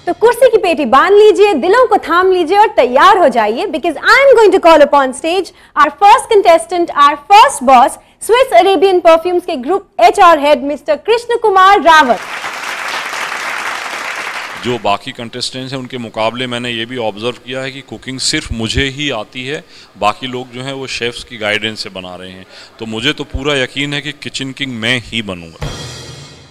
तो कुर्सी की पेटी बांध लीजिए, दिलों को थाम लीजिए और तैयार हो जाइए, because I am going to call upon stage our first contestant, our first boss, Swiss Arabian perfumes के group HR head mister Krishna Kumar Rawat. जो बाकी कंटेस्टेंट्स हैं उनके मुकाबले मैंने ये भी ऑब्जर्व किया है कि कुकिंग सिर्फ मुझे ही आती है, बाकी लोग जो हैं वो शेफ्स की गाइडेंस से बना रहे हैं। तो मुझे तो पूरा यकीन है कि किचन किंग मैं ही बनूंगा।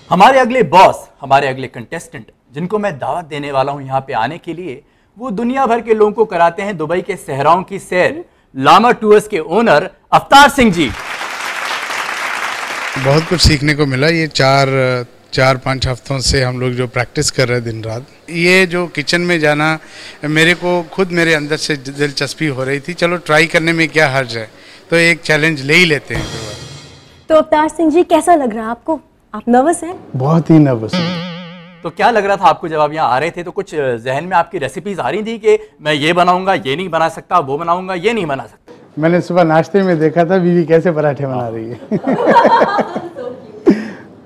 हमारे अगले बॉस, हमारे अगले कंटेस्टेंट जिनको मैं दावत देने वाला हूं यहाँ पे आने के लिए, वो दुनिया भर के लोगों को कराते हैं दुबई के सहराओं की सैर। लामा टूर्स के ओनर अवतार सिंह जी। बहुत कुछ सीखने को मिला। ये चार पाँच हफ्तों से हम लोग जो प्रैक्टिस कर रहे हैं दिन रात, ये जो किचन में जाना मेरे को खुद मेरे अंदर से दिलचस्पी हो रही थी। चलो ट्राई करने में क्या हर्ज है, तो एक चैलेंज ले ही लेते हैं। तो अवतार सिंह जी, कैसा लग रहा है आपको? आप नर्वस हैं? बहुत ही नर्वस हूँ। तो क्या लग रहा था आपको जब आप यहाँ आ रहे थे? तो कुछ जहन में आपकी रेसिपीज आ रही थी कि मैं ये बनाऊंगा, ये नहीं बना सकता, वो बनाऊंगा, ये नहीं बना सकता? मैंने सुबह नाश्ते में देखा था बीवी कैसे पराठे बना रही है।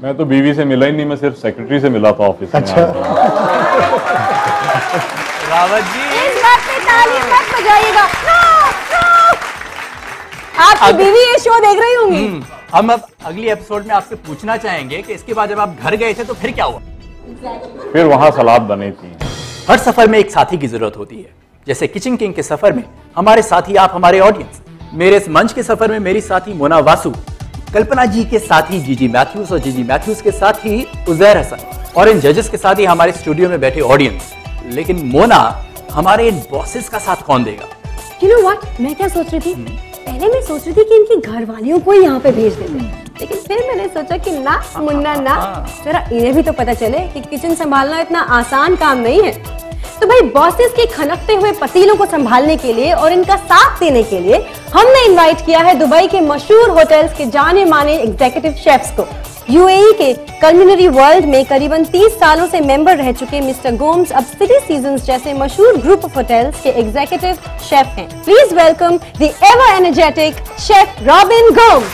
मैं तो बीवी से मिला ही नहीं, मैं सिर्फ सेक्रेटरी से मिला था ऑफिस में। अच्छा। रावत जी, इस बात पे ताली मत बजाइएगा। आपकी बीवी ये शो देख रही होंगी। हम अब अगली एपिसोड में आपसे पूछना चाहेंगे कि इसके बाद जब आप घर गए थे तो फिर क्या हुआ? फिर वहाँ सलाद बनी थी। हर सफर में एक साथी की जरूरत होती है। जैसे किचन किंग के सफर में हमारे साथी आप, हमारे ऑडियंस। मेरे इस मंच के सफर में मेरी साथी मोना वासु, कल्पना जी के साथी जीजी मैथ्यूज और जीजी मैथ्यूज के साथी उजैर हसन, और इन जजेस के साथ ही हमारे स्टूडियो में बैठे ऑडियंस। लेकिन मोना, हमारे इन बॉसेस का साथ कौन देगा? You know what? मैं क्या सोच रही थी? पहले मैं सोच रही थी कि इनकी घर वालियों को यहाँ पे भेज देते हैं, लेकिन फिर मैंने सोचा कि ना मुन्ना ना, जरा इन्हें भी तो पता चले कि किचन संभालना इतना आसान काम नहीं है। तो भाई, बॉसेस के खनकते हुए पतीलों को संभालने के लिए और इनका साथ देने के लिए हमने इनवाइट किया है दुबई के मशहूर होटल्स के जाने माने एग्जीक्यूटिव शेफ्स को। UAE के कल्मिनरी वर्ल्ड में करीबन 30 सालों से मेंबर रह चुके मिस्टर गोम्स अब सिटी सीजन्स जैसे मशहूर ग्रुप ऑफ होटल्स के एग्जीक्यूटिव शेफ हैं। Please welcome the ever energetic chef robin Gomes.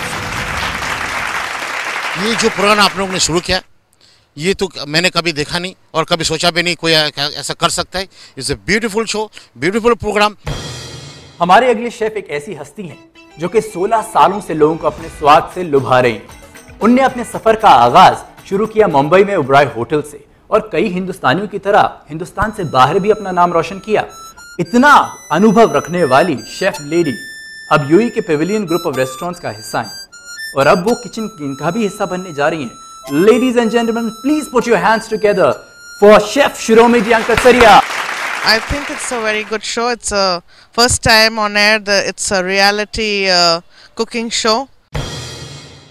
ये जो प्रोग्राम आप लोगों ने शुरू किया, ये तो मैंने कभी देखा नहीं और कभी सोचा भी नहीं कोई ऐसा कर सकता है। It's a beautiful show, beautiful program. हमारे अगले शेफ एक ऐसी हस्ती हैं जो कि 16 सालों से लोगों को अपने स्वाद से लुभा रही हैं। उनने अपने सफर का आगाज शुरू किया मुंबई में उबराय होटल से, और कई हिंदुस्तानियों की तरह हिंदुस्तान से बाहर भी अपना नाम रोशन किया। इतना अनुभव रखने वाली शेफ लेडी अब UAE के पेविलियन ग्रुप ऑफ रेस्टोरेंट्स का हिस्सा हैं, और अब वो किचन किंग का भी हिस्सा बनने जा रही हैं। Ladies and gentlemen, please put your hands together for Chef Shiromi Kataria. I think it's a very good show. It's a first time on air. It's a reality cooking show.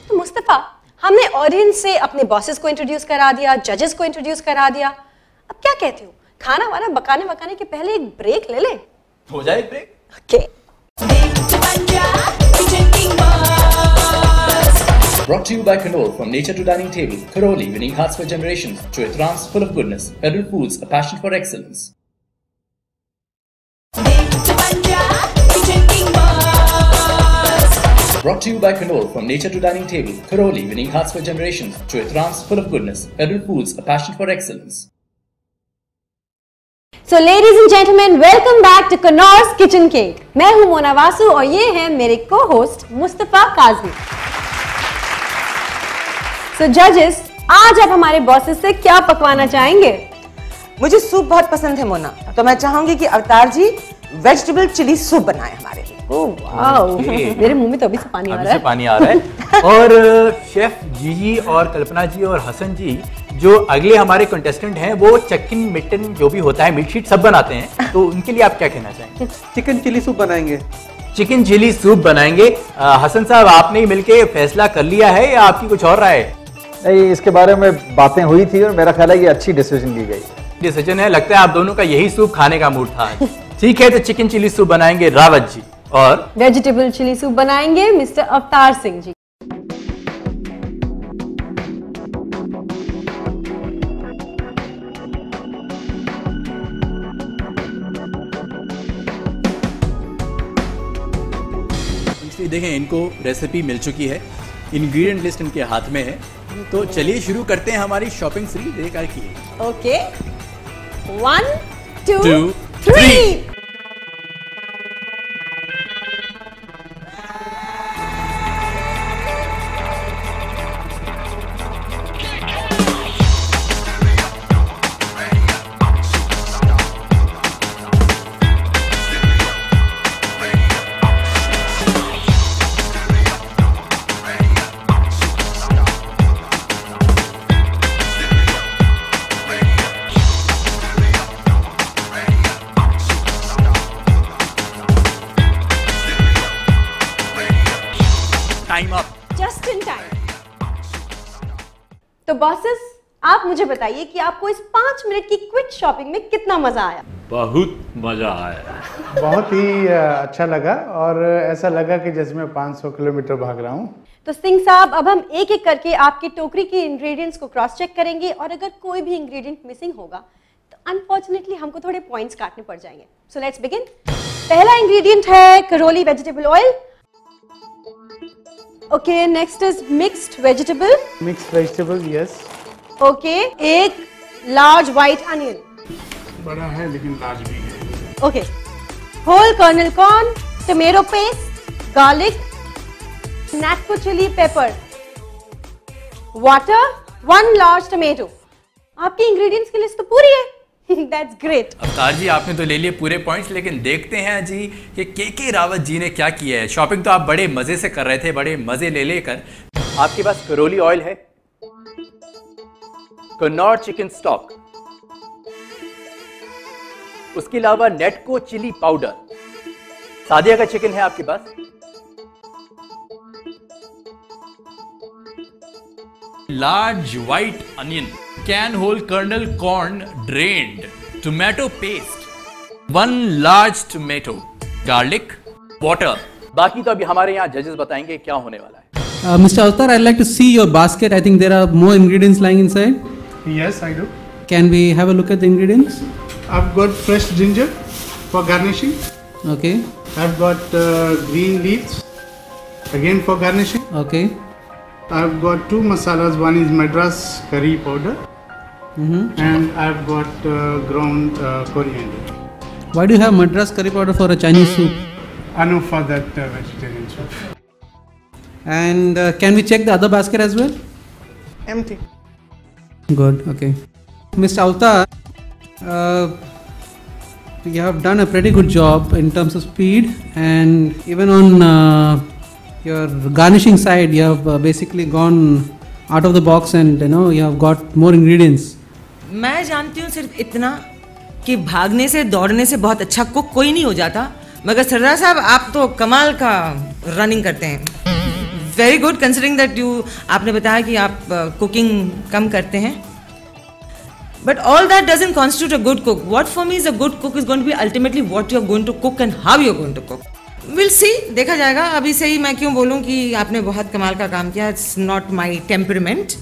तो मुस्तफा, हमने audience से अपने bosses को introduce करा दिया, जजेस को introduce करा दिया। अब क्या कहते हो, खाना वाना बकाने के पहले एक ब्रेक ले लें? हो जाए break? Okay. Brought to you by Knorr, from nature to dining table. Thoroughly winning hearts for generations. Through a trance full of goodness. Federal Foods, a passion for excellence. Brought to you by Knorr, from nature to dining table. Thoroughly winning hearts for generations. Through a trance full of goodness. Federal Foods, a passion for excellence. So ladies and gentlemen, welcome back to Knorr's Kitchen King. मैं हूँ मोना वासु और ये है मेरे co-host Mustafa Kazmi. So judges, आज आप हमारे bosses से क्या पकवाना चाहेंगे? मुझे सूप बहुत पसंद है मोना, तो मैं चाहूंगी कि अवतार जी वेजिटेबल चिली सूप बनाए हमारे लिए। ओह वाओ, मेरे मुंह में तो अभी से पानी आ रहा है। और शेफ जीजी और कल्पना जी और हसन जी जो अगले हमारे कंटेस्टेंट हैं, वो चिकन मिटन जो भी होता है, मीट शीट सब बनाते हैं, तो उनके लिए आप क्या कहना चाहेंगे? चिकन चिली सूप बनाएंगे। चिकन चिली सूप बनाएंगे। हसन साहब, आपने ही मिलके फैसला कर लिया है या आपकी कुछ और राय है? नहीं, इसके बारे में बातें हुई थी और मेरा ख्याल है कि अच्छी डिसीजन की गई डिसीजन है। लगता है आप दोनों का यही सूप खाने का मूड था। ठीक है, तो चिकन चिली सूप बनाएंगे रावत जी, और वेजिटेबल चिली सूप बनाएंगे मिस्टर अवतार सिंह जी। इसलिए देखें, इनको रेसिपी मिल चुकी है, इंग्रेडिएंट लिस्ट इनके हाथ में है, तो चलिए शुरू करते हैं हमारी शॉपिंग फ्री बेकार की। Okay. 1, 2, 3. Time up. Just in time. तो बॉसेस, आप मुझे बताइए कि आपको इस 5 मिनट की क्विक शॉपिंग में कितना मजा आया? बहुत मजा आया। बहुत ही अच्छा लगा और ऐसा लगा कि जैसे मैं 500 किलोमीटर भाग रहा हूँ। तो सिंह साहब, अब हम एक एक करके आपकी टोकरी के इंग्रेडिएंट्स को क्रॉस चेक करेंगे और अगर कोई भी इंग्रेडिएंट मिसिंग होगा तो अनफॉर्चुनेटली हमको थोड़े पॉइंट्स काटने पड़ जाएंगे। So let's begin. पहला इंग्रेडिएंट है करोली vegetable oil. Okay, next is mixed vegetable. Mixed vegetable, yes. Okay, एक लार्ज व्हाइट अनियन। बड़ा है लेकिन लार्ज भी है। Okay, whole kernel corn, tomato paste, garlic, नाटको chili pepper, water, 1 large tomato. आपकी इंग्रेडिएंट्स की लिस्ट तो पूरी है। That's great. अवतार जी, आपने तो ले लिए पूरे पॉइंट्स, लेकिन देखते हैं जी कि के रावत जी ने क्या किया है। शॉपिंग तो आप बड़े मजे से कर रहे थे, बड़े मजे ले लेकर। आपके पास करोली ऑयल है, कन्नौर चिकन स्टॉक, उसके अलावा नेटको चिली पाउडर, सादिया का चिकन है आपके पास, large white onion, can whole kernel corn drained, tomato paste, 1 large tomato, garlic, water. बाकी तो अभी हमारे यहाँ जजेस बताएंगे क्या होने वाला है। Mr. Avtar, I'd like to see your basket. I think there are more ingredients lying inside. Yes, I do. Can we have a look at the ingredients? I've got fresh ginger for garnishing. Okay. I've got green leaves again for garnishing. Okay. I've got 2 masalas. One is Madras curry powder, and I've got ground coriander. Why do you have Madras curry powder for a Chinese soup? I know, for that vegetarian soup. And can we check the other basket as well? Empty. Good. Okay. Mr. Avtar, you have done a pretty good job in terms of speed, and even on your garnishing side, you have basically gone out of the box, and you have got more ingredients. मैं जानती हूँ सिर्फ इतना कि भागने से दौड़ने से बहुत अच्छा कुक कोई नहीं हो जाता, मगर सरदार साहब आप तो कमाल का रनिंग करते हैं। वेरी गुड, कंसिडरिंग दैट आपने बताया कि आप कुकिंग कम करते हैं, but all that doesn't constitute a good cook. What for me is a good cook is going to be ultimately what you are going to cook and how you are going to cook. Will see, देखा जाएगा। अभी से ही मैं क्यों बोलूँ कि आपने बहुत कमाल का काम किया। It's not my temperament.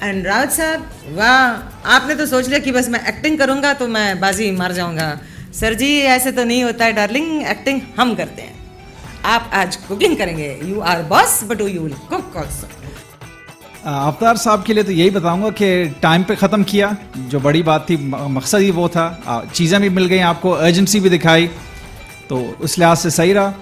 And Rawat साहब, वाह, आपने तो सोच लिया कि बस मैं एक्टिंग करूँगा तो मैं बाजी मार जाऊँगा। सर जी, ऐसे तो नहीं होता है डार्लिंग, एक्टिंग हम करते हैं। आप आज कुकिंग करेंगे। You are boss but you will cook also. Avtar साहब के लिए तो यही बताऊंगा कि टाइम पे ख़त्म किया, जो बड़ी बात थी, मकसद ही वो था। चीज़ें भी मिल गई आपको, अर्जेंसी भी दिखाई, तो उस लिहाज से सही रहा।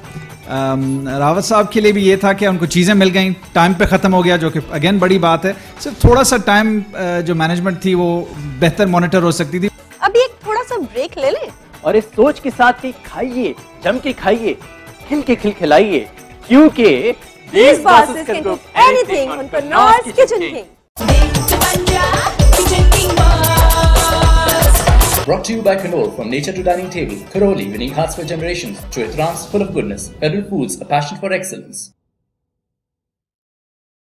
रावत साहब के लिए भी ये था कि उनको चीज़ें मिल गई, टाइम पे ख़त्म हो गया, जो कि अगेन बड़ी बात है। सिर्फ थोड़ा सा टाइम जो मैनेजमेंट थी वो बेहतर मॉनिटर हो सकती थी। अभी एक थोड़ा सा ब्रेक ले लें और इस सोच के साथ कि खाइए, जम के खाइए, खिल के खिलाइए, क्योंकि these bosses can cook anything on Kannor's Kitchen King. Brought to you by Kannor, from nature to dining table. Karoli, winning hearts for generations. Choitrans, full of goodness. Federal Foods, a passion for excellence.